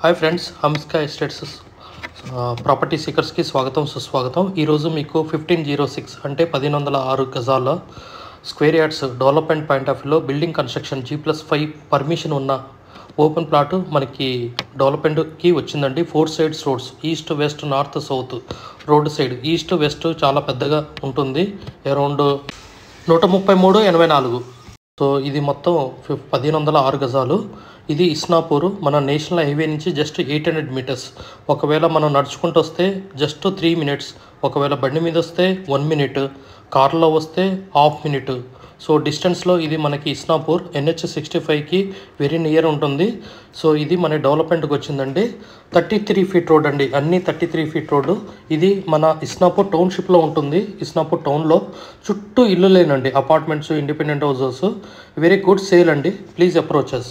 Hi friends, హంస్కా estates property సీకర్స్కి స్వాగతం సుస్వాగతం. ఈరోజు మీకు 1506 అంటే 1106 గజాల square yards development point of వ్యూలో బిల్డింగ్ కన్స్ట్రక్షన్ G+5 పర్మిషన్ ఉన్న ఓపెన్ ప్లాట్ మనకి డెవలప్మెంట్కి వచ్చిందండి. 4 sides roads, east west north south road side east west చాలా పెద్దగా ఉంటుంది, అరౌండ్ 133/84. సో ఇది మొత్తం 1106 గజాలు. ఇది ఇస్నాపూర్, మన నేషనల్ హైవే నుంచి జస్ట్ 800 మీటర్స్. ఒకవేళ మనం నడుచుకుంటూ వస్తే జస్ట్ 3 మినిట్స్, ఒకవేళ బండి మీద వస్తే 1 మినిట్, కార్లో వస్తే ½ మినిట్. సో డిస్టెన్స్లో ఇది మనకి ఇస్నాపూర్ NH65కి వెరీ నియర్ ఉంటుంది. సో ఇది మన డెవలప్మెంట్కి వచ్చిందండి. 33 ఫీట్ రోడ్ అండి, అన్నీ 33 ఫీట్ రోడ్డు. ఇది మన ఇస్నాపూర్ టౌన్షిప్లో ఉంటుంది. ఇస్నాపూర్ టౌన్లో చుట్టూ ఇల్లు లేనండి, apartments, independent houses. Very good sale అండి, ప్లీజ్ అప్రోచ్ us.